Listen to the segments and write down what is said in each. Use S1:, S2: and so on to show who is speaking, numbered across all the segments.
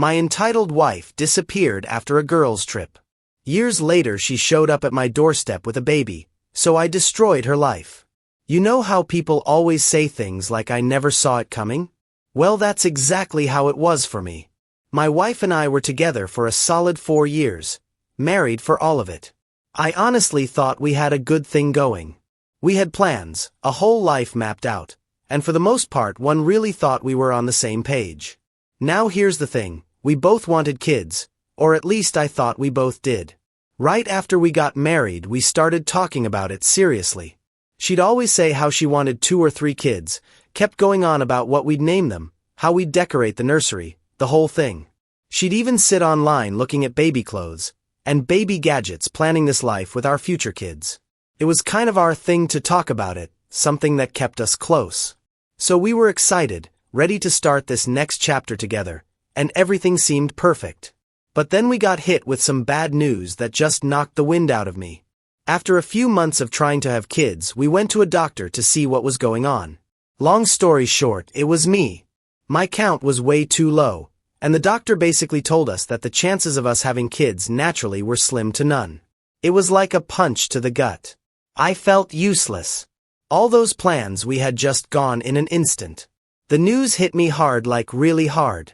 S1: My entitled wife disappeared after a girls' trip. Years later she showed up at my doorstep with a baby, so I destroyed her life. You know how people always say things like I never saw it coming? Well, that's exactly how it was for me. My wife and I were together for a solid 4 years, married for all of it. I honestly thought we had a good thing going. We had plans, a whole life mapped out, and for the most part one really thought we were on the same page. Now here's the thing, we both wanted kids, or at least I thought we both did. Right after we got married we started talking about it seriously. She'd always say how she wanted 2 or 3 kids, kept going on about what we'd name them, how we'd decorate the nursery, the whole thing. She'd even sit online looking at baby clothes and baby gadgets, planning this life with our future kids. It was kind of our thing to talk about it, something that kept us close. So we were excited, ready to start this next chapter together, and everything seemed perfect. But then we got hit with some bad news that just knocked the wind out of me. After a few months of trying to have kids, we went to a doctor to see what was going on. Long story short, it was me. My count was way too low, and the doctor basically told us that the chances of us having kids naturally were slim to none. It was like a punch to the gut. I felt useless. All those plans we had just gone in an instant. The news hit me hard, like really hard.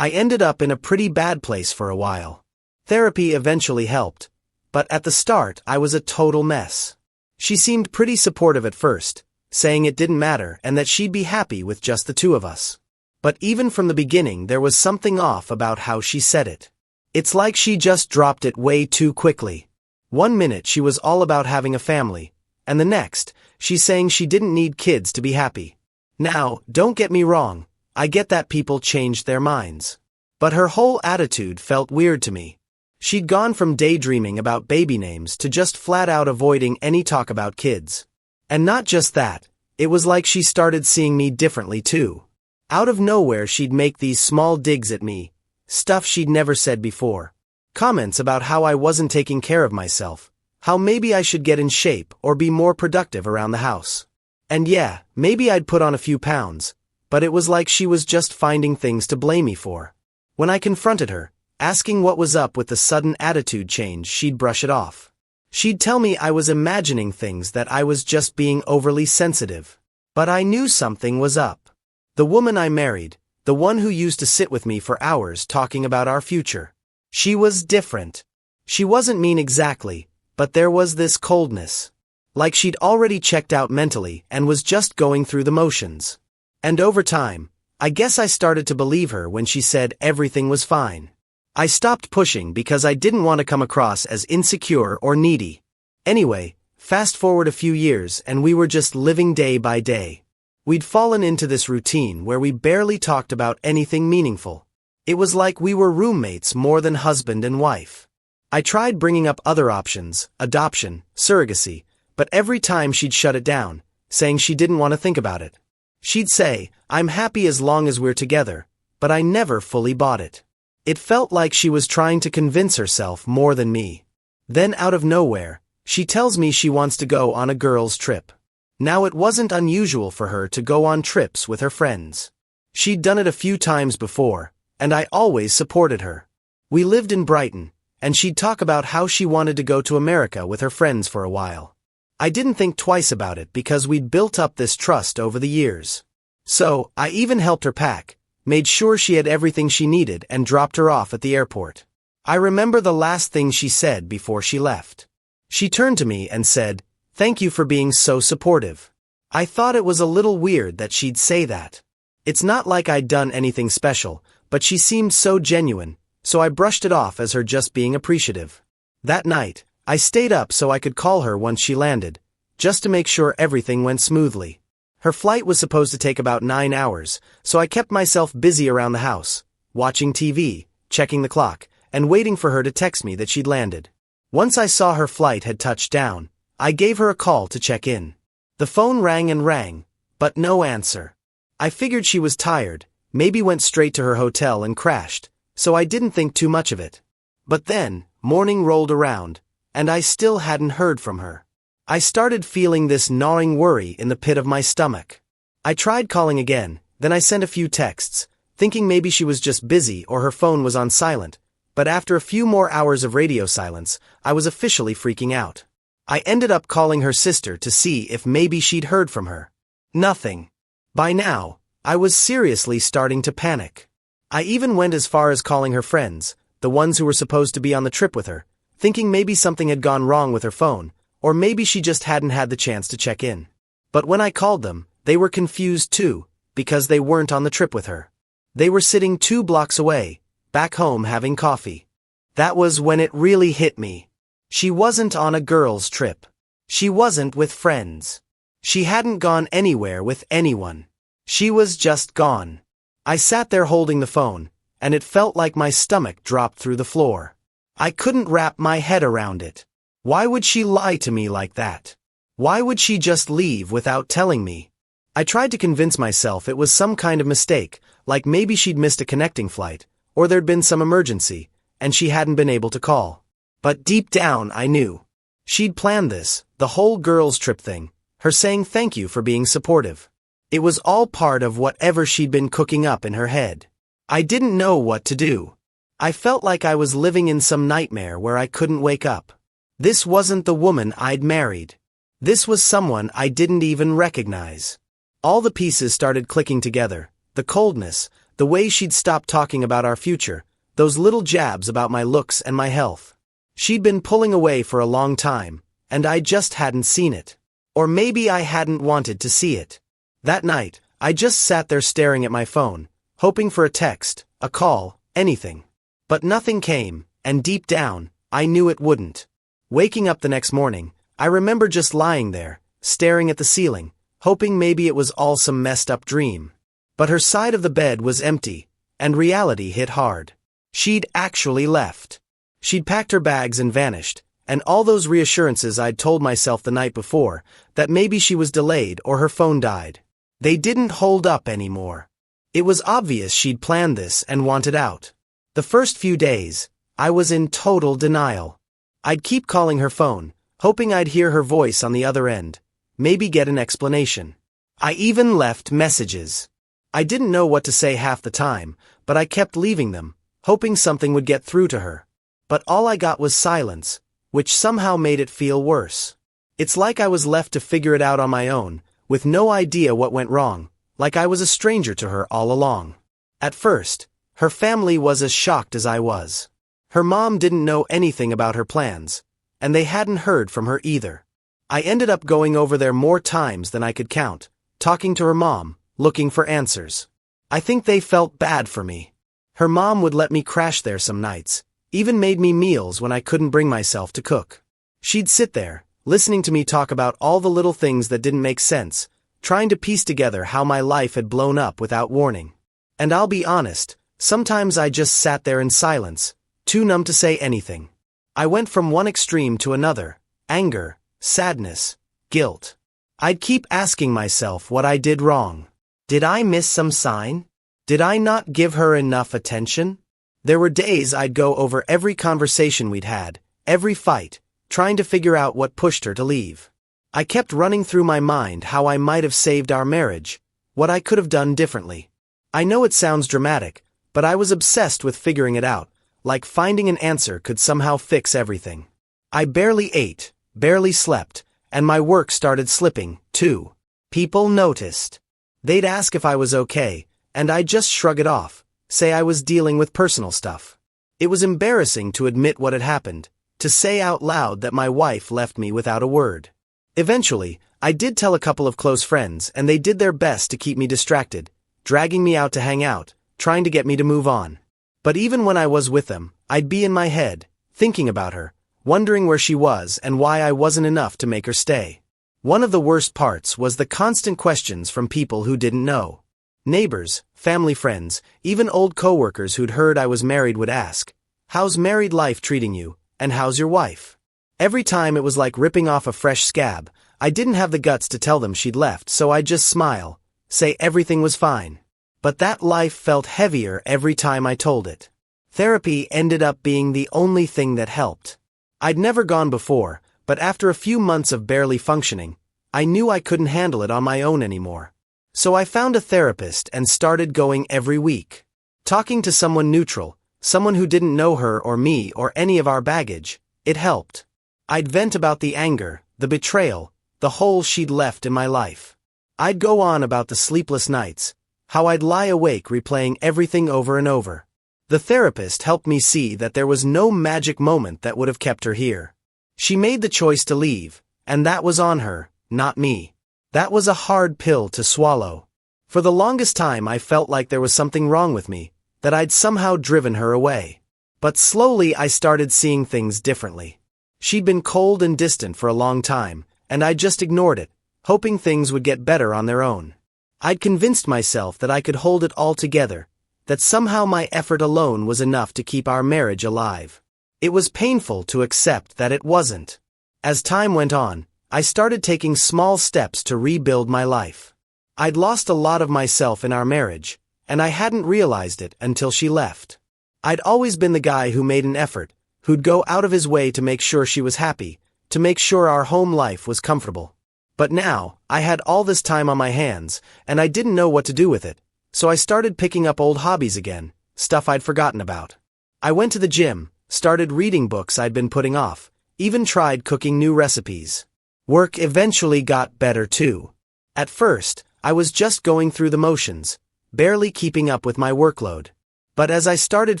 S1: I ended up in a pretty bad place for a while. Therapy eventually helped, but at the start I was a total mess. She seemed pretty supportive at first, saying it didn't matter and that she'd be happy with just the 2 of us. But even from the beginning there was something off about how she said it. It's like she just dropped it way too quickly. One minute she was all about having a family, and the next, she's saying she didn't need kids to be happy. Now, don't get me wrong, I get that people changed their minds. But her whole attitude felt weird to me. She'd gone from daydreaming about baby names to just flat out avoiding any talk about kids. And not just that, it was like she started seeing me differently too. Out of nowhere she'd make these small digs at me, stuff she'd never said before. Comments about how I wasn't taking care of myself, how maybe I should get in shape or be more productive around the house. And yeah, maybe I'd put on a few pounds, but it was like she was just finding things to blame me for. When I confronted her, asking what was up with the sudden attitude change, she'd brush it off. She'd tell me I was imagining things, that I was just being overly sensitive. But I knew something was up. The woman I married, the one who used to sit with me for hours talking about our future. She was different. She wasn't mean exactly, but there was this coldness. Like she'd already checked out mentally and was just going through the motions. And over time, I guess I started to believe her when she said everything was fine. I stopped pushing because I didn't want to come across as insecure or needy. Anyway, fast forward a few years and we were just living day by day. We'd fallen into this routine where we barely talked about anything meaningful. It was like we were roommates more than husband and wife. I tried bringing up other options, adoption, surrogacy, but every time she'd shut it down, saying she didn't want to think about it. She'd say, "I'm happy as long as we're together," but I never fully bought it. It felt like she was trying to convince herself more than me. Then out of nowhere, she tells me she wants to go on a girls' trip. Now it wasn't unusual for her to go on trips with her friends. She'd done it a few times before, and I always supported her. We lived in Brighton, and she'd talk about how she wanted to go to America with her friends for a while. I didn't think twice about it because we'd built up this trust over the years. So, I even helped her pack, made sure she had everything she needed and dropped her off at the airport. I remember the last thing she said before she left. She turned to me and said, "Thank you for being so supportive." I thought it was a little weird that she'd say that. It's not like I'd done anything special, but she seemed so genuine, so I brushed it off as her just being appreciative. That night, I stayed up so I could call her once she landed, just to make sure everything went smoothly. Her flight was supposed to take about 9 hours, so I kept myself busy around the house, watching TV, checking the clock, and waiting for her to text me that she'd landed. Once I saw her flight had touched down, I gave her a call to check in. The phone rang and rang, but no answer. I figured she was tired, maybe went straight to her hotel and crashed, so I didn't think too much of it. But then, morning rolled around, and I still hadn't heard from her. I started feeling this gnawing worry in the pit of my stomach. I tried calling again, then I sent a few texts, thinking maybe she was just busy or her phone was on silent, but after a few more hours of radio silence, I was officially freaking out. I ended up calling her sister to see if maybe she'd heard from her. Nothing. By now, I was seriously starting to panic. I even went as far as calling her friends, the ones who were supposed to be on the trip with her, thinking maybe something had gone wrong with her phone, or maybe she just hadn't had the chance to check in. But when I called them, they were confused too, because they weren't on the trip with her. They were sitting 2 blocks away, back home having coffee. That was when it really hit me. She wasn't on a girls' trip. She wasn't with friends. She hadn't gone anywhere with anyone. She was just gone. I sat there holding the phone, and it felt like my stomach dropped through the floor. I couldn't wrap my head around it. Why would she lie to me like that? Why would she just leave without telling me? I tried to convince myself it was some kind of mistake, like maybe she'd missed a connecting flight, or there'd been some emergency, and she hadn't been able to call. But deep down I knew. She'd planned this, the whole girls' trip thing, her saying thank you for being supportive. It was all part of whatever she'd been cooking up in her head. I didn't know what to do. I felt like I was living in some nightmare where I couldn't wake up. This wasn't the woman I'd married. This was someone I didn't even recognize. All the pieces started clicking together, the coldness, the way she'd stopped talking about our future, those little jabs about my looks and my health. She'd been pulling away for a long time, and I just hadn't seen it. Or maybe I hadn't wanted to see it. That night, I just sat there staring at my phone, hoping for a text, a call, anything. But nothing came, and deep down, I knew it wouldn't. Waking up the next morning, I remember just lying there, staring at the ceiling, hoping maybe it was all some messed up dream. But her side of the bed was empty, and reality hit hard. She'd actually left. She'd packed her bags and vanished, and all those reassurances I'd told myself the night before, that maybe she was delayed or her phone died. They didn't hold up anymore. It was obvious she'd planned this and wanted out. The first few days, I was in total denial. I'd keep calling her phone, hoping I'd hear her voice on the other end, maybe get an explanation. I even left messages. I didn't know what to say half the time, but I kept leaving them, hoping something would get through to her. But all I got was silence, which somehow made it feel worse. It's like I was left to figure it out on my own, with no idea what went wrong, like I was a stranger to her all along. At first, her family was as shocked as I was. Her mom didn't know anything about her plans, and they hadn't heard from her either. I ended up going over there more times than I could count, talking to her mom, looking for answers. I think they felt bad for me. Her mom would let me crash there some nights, even made me meals when I couldn't bring myself to cook. She'd sit there, listening to me talk about all the little things that didn't make sense, trying to piece together how my life had blown up without warning. And I'll be honest, sometimes I just sat there in silence, too numb to say anything. I went from one extreme to another, anger, sadness, guilt. I'd keep asking myself what I did wrong. Did I miss some sign? Did I not give her enough attention? There were days I'd go over every conversation we'd had, every fight, trying to figure out what pushed her to leave. I kept running through my mind how I might have saved our marriage, what I could have done differently. I know it sounds dramatic, but I was obsessed with figuring it out, like finding an answer could somehow fix everything. I barely ate, barely slept, and my work started slipping, too. People noticed. They'd ask if I was okay, and I'd just shrug it off, say I was dealing with personal stuff. It was embarrassing to admit what had happened, to say out loud that my wife left me without a word. Eventually, I did tell a couple of close friends, and they did their best to keep me distracted, dragging me out to hang out, trying to get me to move on. But even when I was with them, I'd be in my head, thinking about her, wondering where she was and why I wasn't enough to make her stay. One of the worst parts was the constant questions from people who didn't know. Neighbors, family friends, even old coworkers who'd heard I was married would ask, "How's married life treating you, and how's your wife?" Every time it was like ripping off a fresh scab. I didn't have the guts to tell them she'd left, so I'd just smile, say everything was fine. But that life felt heavier every time I told it. Therapy ended up being the only thing that helped. I'd never gone before, but after a few months of barely functioning, I knew I couldn't handle it on my own anymore. So I found a therapist and started going every week. Talking to someone neutral, someone who didn't know her or me or any of our baggage, it helped. I'd vent about the anger, the betrayal, the hole she'd left in my life. I'd go on about the sleepless nights, how I'd lie awake replaying everything over and over. The therapist helped me see that there was no magic moment that would have kept her here. She made the choice to leave, and that was on her, not me. That was a hard pill to swallow. For the longest time I felt like there was something wrong with me, that I'd somehow driven her away. But slowly I started seeing things differently. She'd been cold and distant for a long time, and I just ignored it, hoping things would get better on their own. I'd convinced myself that I could hold it all together, that somehow my effort alone was enough to keep our marriage alive. It was painful to accept that it wasn't. As time went on, I started taking small steps to rebuild my life. I'd lost a lot of myself in our marriage, and I hadn't realized it until she left. I'd always been the guy who made an effort, who'd go out of his way to make sure she was happy, to make sure our home life was comfortable. But now, I had all this time on my hands, and I didn't know what to do with it, so I started picking up old hobbies again, stuff I'd forgotten about. I went to the gym, started reading books I'd been putting off, even tried cooking new recipes. Work eventually got better too. At first, I was just going through the motions, barely keeping up with my workload. But as I started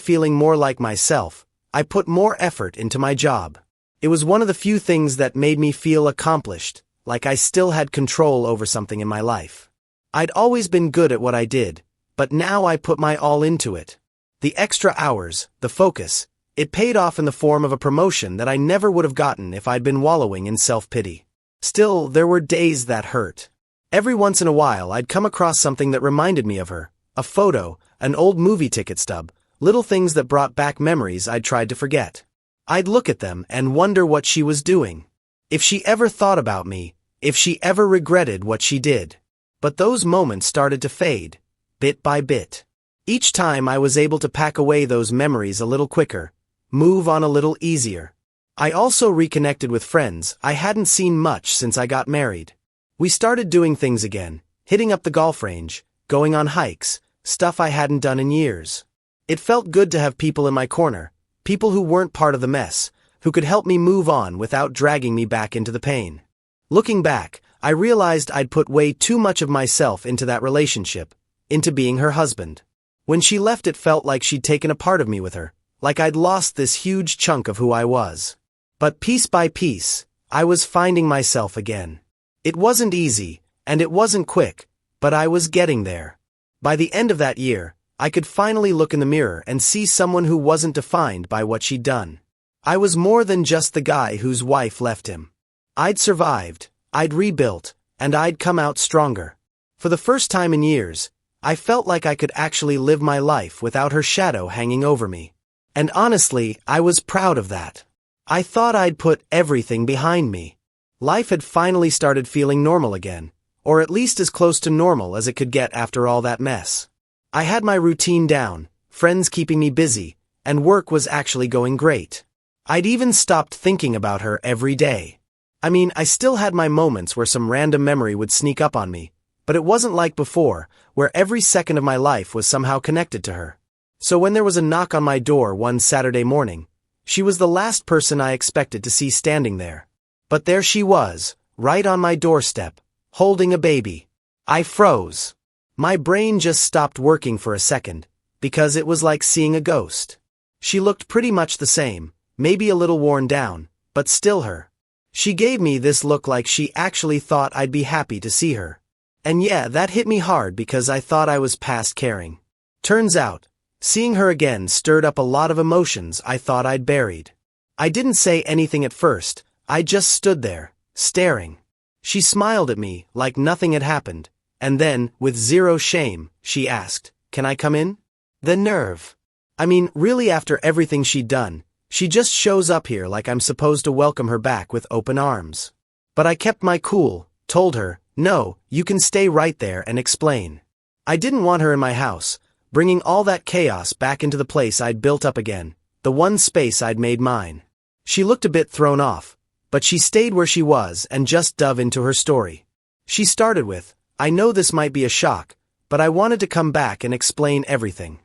S1: feeling more like myself, I put more effort into my job. It was one of the few things that made me feel accomplished, like I still had control over something in my life. I'd always been good at what I did, but now I put my all into it. The extra hours, the focus, it paid off in the form of a promotion that I never would have gotten if I'd been wallowing in self-pity. Still, there were days that hurt. Every once in a while I'd come across something that reminded me of her, a photo, an old movie ticket stub, little things that brought back memories I'd tried to forget. I'd look at them and wonder what she was doing. If she ever thought about me, if she ever regretted what she did. But those moments started to fade, bit by bit. Each time I was able to pack away those memories a little quicker, move on a little easier. I also reconnected with friends I hadn't seen much since I got married. We started doing things again, hitting up the golf range, going on hikes, stuff I hadn't done in years. It felt good to have people in my corner, people who weren't part of the mess, who could help me move on without dragging me back into the pain. Looking back, I realized I'd put way too much of myself into that relationship, into being her husband. When she left, it felt like she'd taken a part of me with her, like I'd lost this huge chunk of who I was. But piece by piece, I was finding myself again. It wasn't easy, and it wasn't quick, but I was getting there. By the end of that year, I could finally look in the mirror and see someone who wasn't defined by what she'd done. I was more than just the guy whose wife left him. I'd survived, I'd rebuilt, and I'd come out stronger. For the first time in years, I felt like I could actually live my life without her shadow hanging over me. And honestly, I was proud of that. I thought I'd put everything behind me. Life had finally started feeling normal again, or at least as close to normal as it could get after all that mess. I had my routine down, friends keeping me busy, and work was actually going great. I'd even stopped thinking about her every day. I mean, I still had my moments where some random memory would sneak up on me, but it wasn't like before, where every second of my life was somehow connected to her. So when there was a knock on my door one Saturday morning, she was the last person I expected to see standing there. But there she was, right on my doorstep, holding a baby. I froze. My brain just stopped working for a second, because it was like seeing a ghost. She looked pretty much the same, maybe a little worn down, but still her. She gave me this look like she actually thought I'd be happy to see her. And yeah, that hit me hard because I thought I was past caring. Turns out, seeing her again stirred up a lot of emotions I thought I'd buried. I didn't say anything at first, I just stood there, staring. She smiled at me like nothing had happened, and then, with zero shame, she asked, "Can I come in?" The nerve. I mean, really, after everything she'd done, she just shows up here like I'm supposed to welcome her back with open arms. But I kept my cool, told her, "No, you can stay right there and explain." I didn't want her in my house, bringing all that chaos back into the place I'd built up again, the one space I'd made mine. She looked a bit thrown off, but she stayed where she was and just dove into her story. She started with, "I know this might be a shock, but I wanted to come back and explain everything."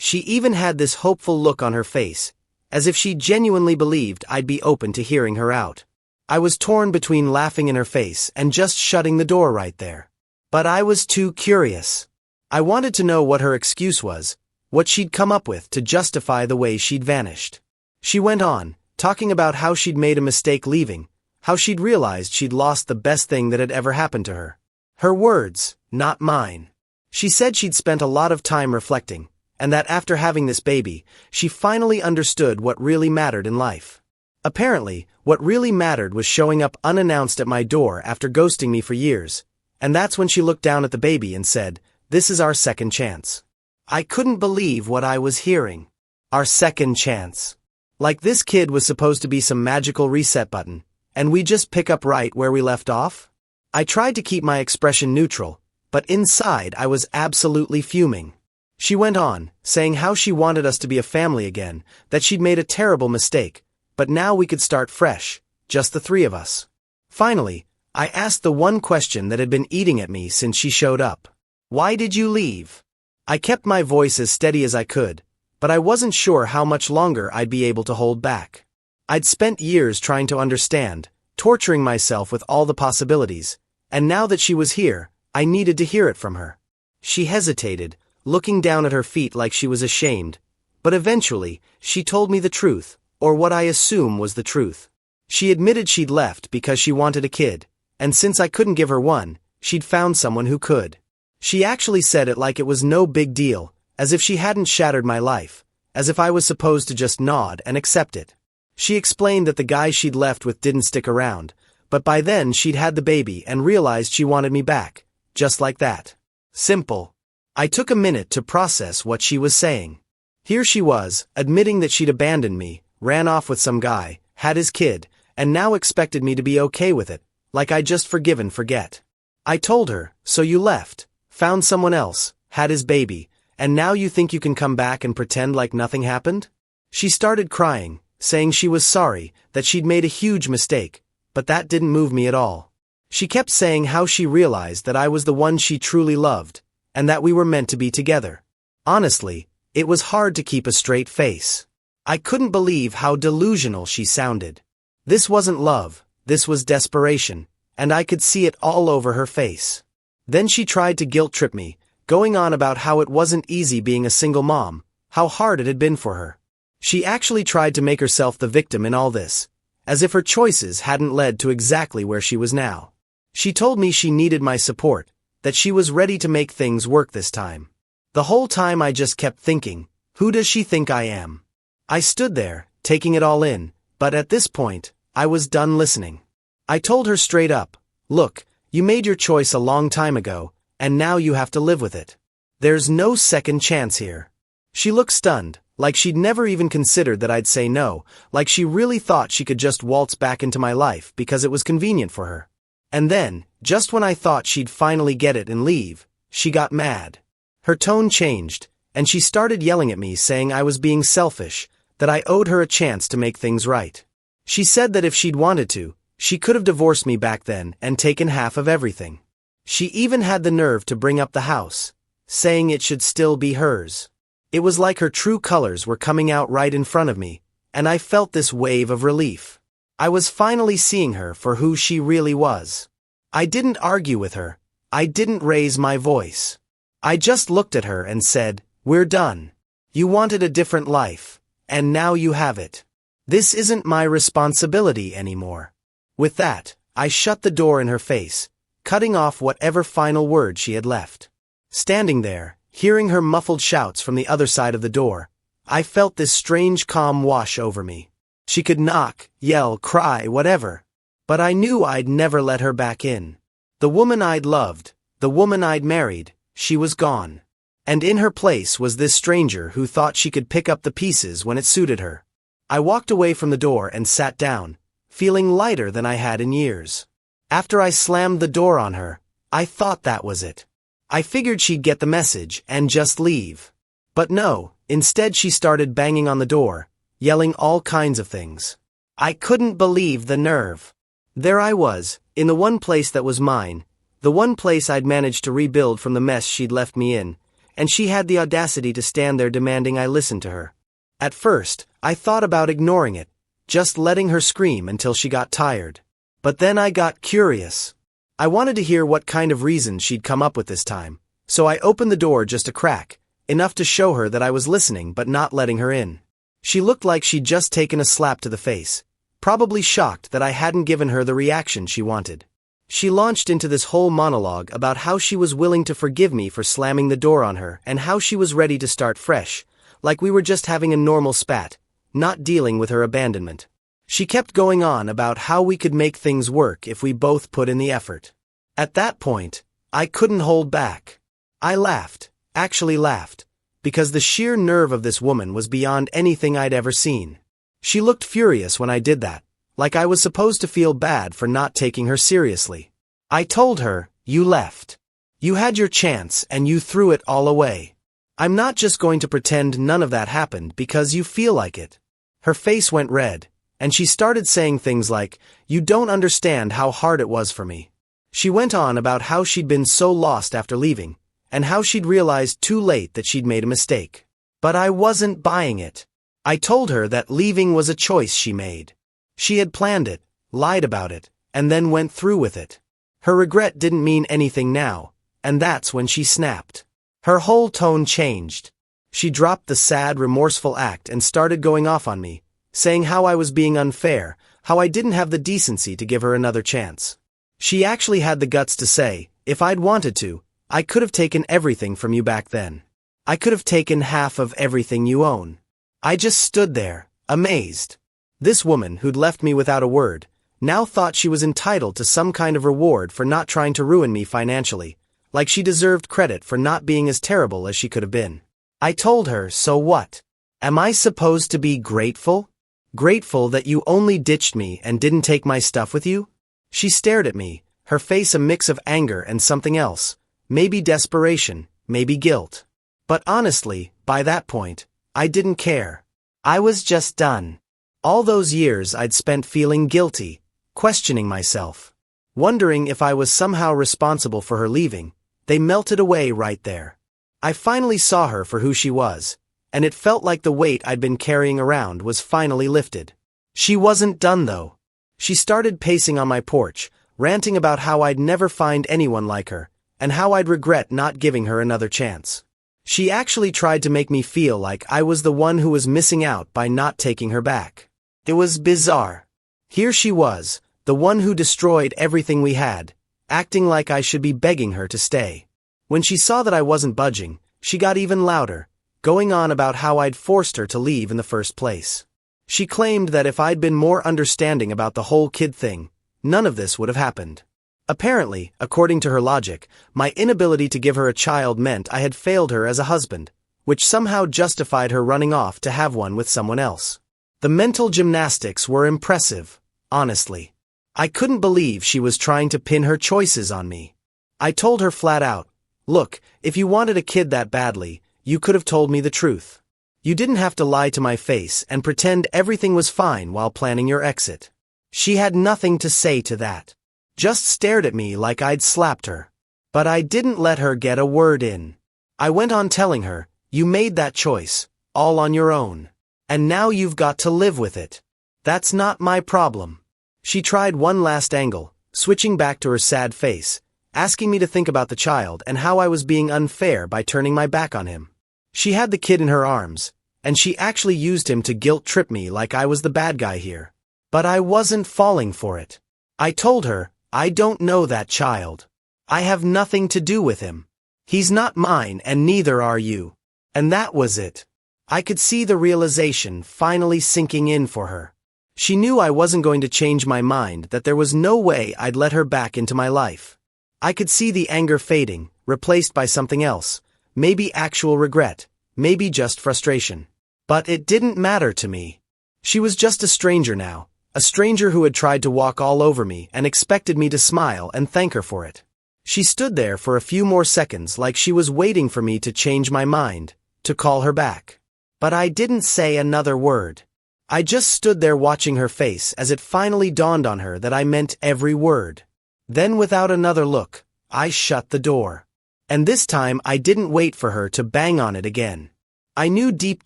S1: She even had this hopeful look on her face, as if she genuinely believed I'd be open to hearing her out. I was torn between laughing in her face and just shutting the door right there. But I was too curious. I wanted to know what her excuse was, what she'd come up with to justify the way she'd vanished. She went on, talking about how she'd made a mistake leaving, how she'd realized she'd lost the best thing that had ever happened to her. Her words, not mine. She said she'd spent a lot of time reflecting, and that after having this baby, she finally understood what really mattered in life. Apparently, what really mattered was showing up unannounced at my door after ghosting me for years, and that's when she looked down at the baby and said, "This is our second chance." I couldn't believe what I was hearing. Our second chance. Like this kid was supposed to be some magical reset button, and we just pick up right where we left off? I tried to keep my expression neutral, but inside I was absolutely fuming. She went on, saying how she wanted us to be a family again, that she'd made a terrible mistake, but now we could start fresh, just the three of us. Finally, I asked the one question that had been eating at me since she showed up. Why did you leave? I kept my voice as steady as I could, but I wasn't sure how much longer I'd be able to hold back. I'd spent years trying to understand, torturing myself with all the possibilities, and now that she was here, I needed to hear it from her. She hesitated, looking down at her feet like she was ashamed, but eventually, she told me the truth, or what I assume was the truth. She admitted she'd left because she wanted a kid, and since I couldn't give her one, she'd found someone who could. She actually said it like it was no big deal, as if she hadn't shattered my life, as if I was supposed to just nod and accept it. She explained that the guy she'd left with didn't stick around, but by then she'd had the baby and realized she wanted me back, just like that. Simple. I took a minute to process what she was saying. Here she was, admitting that she'd abandoned me, ran off with some guy, had his kid, and now expected me to be okay with it, like I'd just forgive and forget. I told her, so you left, found someone else, had his baby, and now you think you can come back and pretend like nothing happened? She started crying, saying she was sorry, that she'd made a huge mistake, but that didn't move me at all. She kept saying how she realized that I was the one she truly loved, and that we were meant to be together. Honestly, it was hard to keep a straight face. I couldn't believe how delusional she sounded. This wasn't love, this was desperation, and I could see it all over her face. Then she tried to guilt-trip me, going on about how it wasn't easy being a single mom, how hard it had been for her. She actually tried to make herself the victim in all this, as if her choices hadn't led to exactly where she was now. She told me she needed my support, that she was ready to make things work this time. The whole time I just kept thinking, who does she think I am? I stood there, taking it all in, but at this point, I was done listening. I told her straight up, look, you made your choice a long time ago, and now you have to live with it. There's no second chance here. She looked stunned, like she'd never even considered that I'd say no, like she really thought she could just waltz back into my life because it was convenient for her. And then, just when I thought she'd finally get it and leave, she got mad. Her tone changed, and she started yelling at me saying I was being selfish, that I owed her a chance to make things right. She said that if she'd wanted to, she could have divorced me back then and taken half of everything. She even had the nerve to bring up the house, saying it should still be hers. It was like her true colors were coming out right in front of me, and I felt this wave of relief. I was finally seeing her for who she really was. I didn't argue with her. I didn't raise my voice. I just looked at her and said, "We're done. You wanted a different life, and now you have it. This isn't my responsibility anymore." With that, I shut the door in her face, cutting off whatever final word she had left. Standing there, hearing her muffled shouts from the other side of the door, I felt this strange calm wash over me. She could knock, yell, cry, whatever. But I knew I'd never let her back in. The woman I'd loved, the woman I'd married, she was gone. And in her place was this stranger who thought she could pick up the pieces when it suited her. I walked away from the door and sat down, feeling lighter than I had in years. After I slammed the door on her, I thought that was it. I figured she'd get the message and just leave. But no, instead she started banging on the door, yelling all kinds of things. I couldn't believe the nerve. There I was, in the one place that was mine, the one place I'd managed to rebuild from the mess she'd left me in, and she had the audacity to stand there demanding I listen to her. At first, I thought about ignoring it, just letting her scream until she got tired. But then I got curious. I wanted to hear what kind of reasons she'd come up with this time, so I opened the door just a crack, enough to show her that I was listening but not letting her in. She looked like she'd just taken a slap to the face, probably shocked that I hadn't given her the reaction she wanted. She launched into this whole monologue about how she was willing to forgive me for slamming the door on her and how she was ready to start fresh, like we were just having a normal spat, not dealing with her abandonment. She kept going on about how we could make things work if we both put in the effort. At that point, I couldn't hold back. I laughed, actually laughed, because the sheer nerve of this woman was beyond anything I'd ever seen. She looked furious when I did that, like I was supposed to feel bad for not taking her seriously. I told her, "You left. You had your chance and you threw it all away. I'm not just going to pretend none of that happened because you feel like it." Her face went red, and she started saying things like, "You don't understand how hard it was for me." She went on about how she'd been so lost after leaving, and how she'd realized too late that she'd made a mistake. But I wasn't buying it. I told her that leaving was a choice she made. She had planned it, lied about it, and then went through with it. Her regret didn't mean anything now, and that's when she snapped. Her whole tone changed. She dropped the sad, remorseful act and started going off on me, saying how I was being unfair, how I didn't have the decency to give her another chance. She actually had the guts to say, if I'd wanted to, I could have taken everything from you back then. I could have taken half of everything you own. I just stood there, amazed. This woman, who'd left me without a word, now thought she was entitled to some kind of reward for not trying to ruin me financially, like she deserved credit for not being as terrible as she could have been. I told her, so what? Am I supposed to be grateful? Grateful that you only ditched me and didn't take my stuff with you? She stared at me, her face a mix of anger and something else, maybe desperation, maybe guilt. But honestly, by that point, I didn't care. I was just done. All those years I'd spent feeling guilty, questioning myself, wondering if I was somehow responsible for her leaving, they melted away right there. I finally saw her for who she was, and it felt like the weight I'd been carrying around was finally lifted. She wasn't done though. She started pacing on my porch, ranting about how I'd never find anyone like her, and how I'd regret not giving her another chance. She actually tried to make me feel like I was the one who was missing out by not taking her back. It was bizarre. Here she was, the one who destroyed everything we had, acting like I should be begging her to stay. When she saw that I wasn't budging, she got even louder, going on about how I'd forced her to leave in the first place. She claimed that if I'd been more understanding about the whole kid thing, none of this would have happened. Apparently, according to her logic, my inability to give her a child meant I had failed her as a husband, which somehow justified her running off to have one with someone else. The mental gymnastics were impressive, honestly. I couldn't believe she was trying to pin her choices on me. I told her flat out, "Look, if you wanted a kid that badly, you could have told me the truth. You didn't have to lie to my face and pretend everything was fine while planning your exit." She had nothing to say to that. Just stared at me like I'd slapped her. But I didn't let her get a word in. I went on telling her, "You made that choice, all on your own. And now you've got to live with it. That's not my problem." She tried one last angle, switching back to her sad face, asking me to think about the child and how I was being unfair by turning my back on him. She had the kid in her arms, and she actually used him to guilt-trip me like I was the bad guy here. But I wasn't falling for it. I told her, "I don't know that child. I have nothing to do with him. He's not mine and neither are you." And that was it. I could see the realization finally sinking in for her. She knew I wasn't going to change my mind, that there was no way I'd let her back into my life. I could see the anger fading, replaced by something else, maybe actual regret, maybe just frustration. But it didn't matter to me. She was just a stranger now, a stranger who had tried to walk all over me and expected me to smile and thank her for it. She stood there for a few more seconds like she was waiting for me to change my mind, to call her back. But I didn't say another word. I just stood there watching her face as it finally dawned on her that I meant every word. Then without another look, I shut the door. And this time I didn't wait for her to bang on it again. I knew deep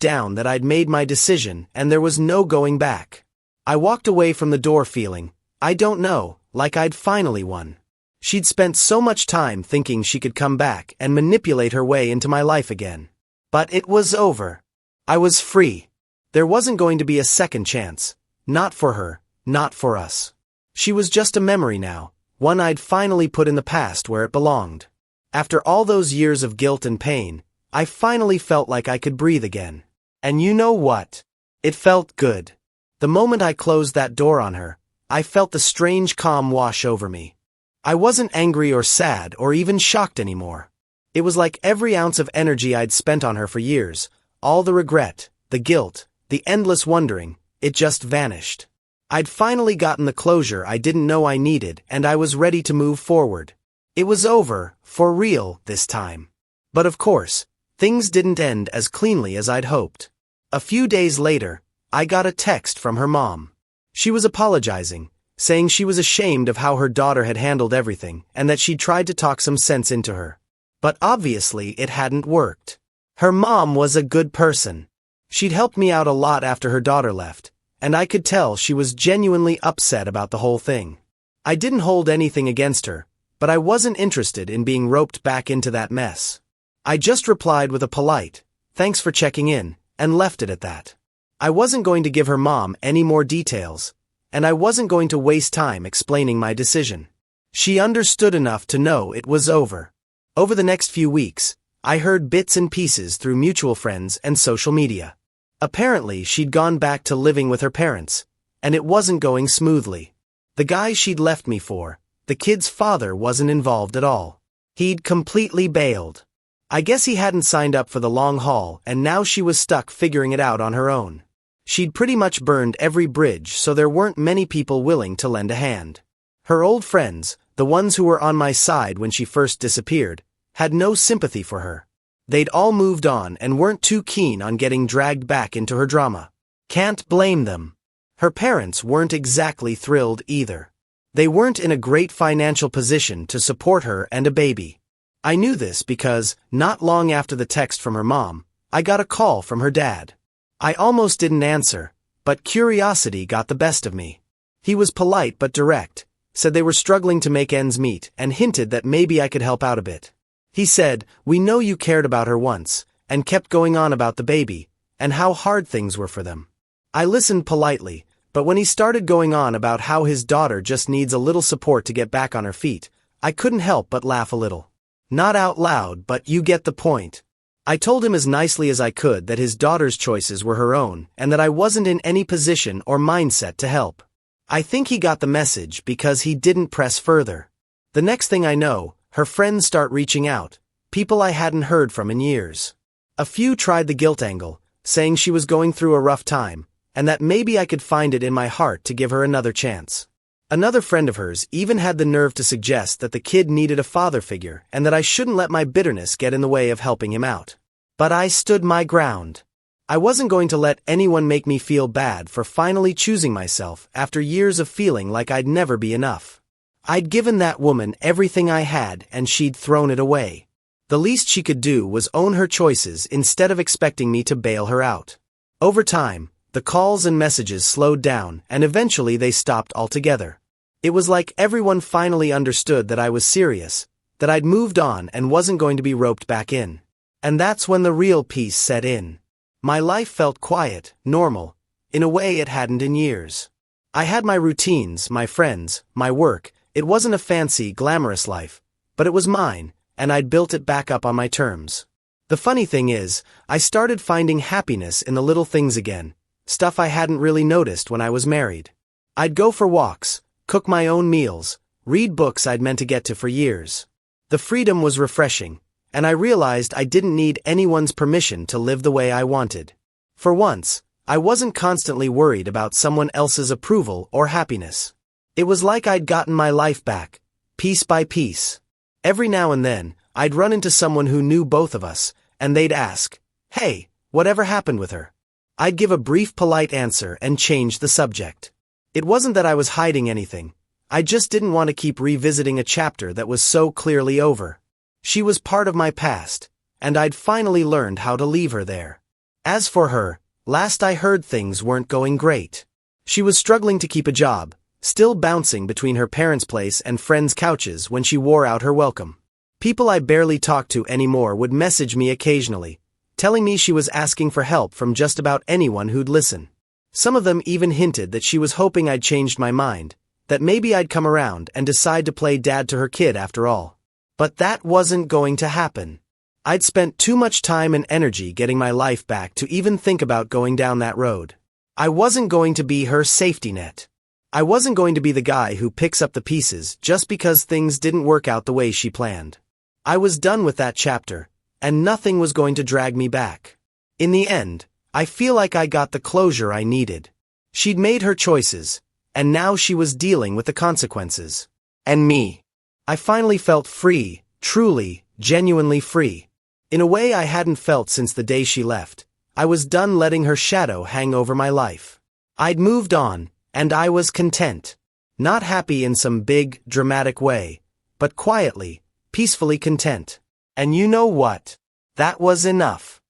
S1: down that I'd made my decision and there was no going back. I walked away from the door feeling, I don't know, like I'd finally won. She'd spent so much time thinking she could come back and manipulate her way into my life again. But it was over. I was free. There wasn't going to be a second chance. Not for her, not for us. She was just a memory now, one I'd finally put in the past where it belonged. After all those years of guilt and pain, I finally felt like I could breathe again. And you know what? It felt good. The moment I closed that door on her, I felt the strange calm wash over me. I wasn't angry or sad or even shocked anymore. It was like every ounce of energy I'd spent on her for years, all the regret, the guilt, the endless wondering, it just vanished. I'd finally gotten the closure I didn't know I needed and I was ready to move forward. It was over, for real, this time. But of course, things didn't end as cleanly as I'd hoped. A few days later, I got a text from her mom. She was apologizing, saying she was ashamed of how her daughter had handled everything and that she'd tried to talk some sense into her. But obviously it hadn't worked. Her mom was a good person. She'd helped me out a lot after her daughter left, and I could tell she was genuinely upset about the whole thing. I didn't hold anything against her, but I wasn't interested in being roped back into that mess. I just replied with a polite, "Thanks for checking in," and left it at that. I wasn't going to give her mom any more details, and I wasn't going to waste time explaining my decision. She understood enough to know it was over. Over the next few weeks, I heard bits and pieces through mutual friends and social media. Apparently, she'd gone back to living with her parents, and it wasn't going smoothly. The guy she'd left me for, the kid's father, wasn't involved at all. He'd completely bailed. I guess he hadn't signed up for the long haul and now she was stuck figuring it out on her own. She'd pretty much burned every bridge so there weren't many people willing to lend a hand. Her old friends, the ones who were on my side when she first disappeared, had no sympathy for her. They'd all moved on and weren't too keen on getting dragged back into her drama. Can't blame them. Her parents weren't exactly thrilled either. They weren't in a great financial position to support her and a baby. I knew this because, not long after the text from her mom, I got a call from her dad. I almost didn't answer, but curiosity got the best of me. He was polite but direct, said they were struggling to make ends meet, and hinted that maybe I could help out a bit. He said, "We know you cared about her once," and kept going on about the baby, and how hard things were for them. I listened politely, but when he started going on about how his daughter just needs a little support to get back on her feet, I couldn't help but laugh a little. Not out loud, but you get the point. I told him as nicely as I could that his daughter's choices were her own and that I wasn't in any position or mindset to help. I think he got the message because he didn't press further. The next thing I know, her friends start reaching out, people I hadn't heard from in years. A few tried the guilt angle, saying she was going through a rough time, and that maybe I could find it in my heart to give her another chance. Another friend of hers even had the nerve to suggest that the kid needed a father figure and that I shouldn't let my bitterness get in the way of helping him out. But I stood my ground. I wasn't going to let anyone make me feel bad for finally choosing myself after years of feeling like I'd never be enough. I'd given that woman everything I had and she'd thrown it away. The least she could do was own her choices instead of expecting me to bail her out. Over time, the calls and messages slowed down and eventually they stopped altogether. It was like everyone finally understood that I was serious, that I'd moved on and wasn't going to be roped back in. And that's when the real peace set in. My life felt quiet, normal, in a way it hadn't in years. I had my routines, my friends, my work. It wasn't a fancy, glamorous life, but it was mine, and I'd built it back up on my terms. The funny thing is, I started finding happiness in the little things again. Stuff I hadn't really noticed when I was married. I'd go for walks, cook my own meals, read books I'd meant to get to for years. The freedom was refreshing, and I realized I didn't need anyone's permission to live the way I wanted. For once, I wasn't constantly worried about someone else's approval or happiness. It was like I'd gotten my life back, piece by piece. Every now and then, I'd run into someone who knew both of us, and they'd ask, "Hey, whatever happened with her?" I'd give a brief polite answer and change the subject. It wasn't that I was hiding anything. I just didn't want to keep revisiting a chapter that was so clearly over. She was part of my past, and I'd finally learned how to leave her there. As for her, last I heard things weren't going great. She was struggling to keep a job, still bouncing between her parents' place and friends' couches when she wore out her welcome. People I barely talked to anymore would message me occasionally, telling me she was asking for help from just about anyone who'd listen. Some of them even hinted that she was hoping I'd changed my mind, that maybe I'd come around and decide to play dad to her kid after all. But that wasn't going to happen. I'd spent too much time and energy getting my life back to even think about going down that road. I wasn't going to be her safety net. I wasn't going to be the guy who picks up the pieces just because things didn't work out the way she planned. I was done with that chapter, and nothing was going to drag me back. In the end, I feel like I got the closure I needed. She'd made her choices, and now she was dealing with the consequences. And me. I finally felt free, truly, genuinely free. In a way I hadn't felt since the day she left. I was done letting her shadow hang over my life. I'd moved on, and I was content. Not happy in some big, dramatic way, but quietly, peacefully content. And you know what? That was enough.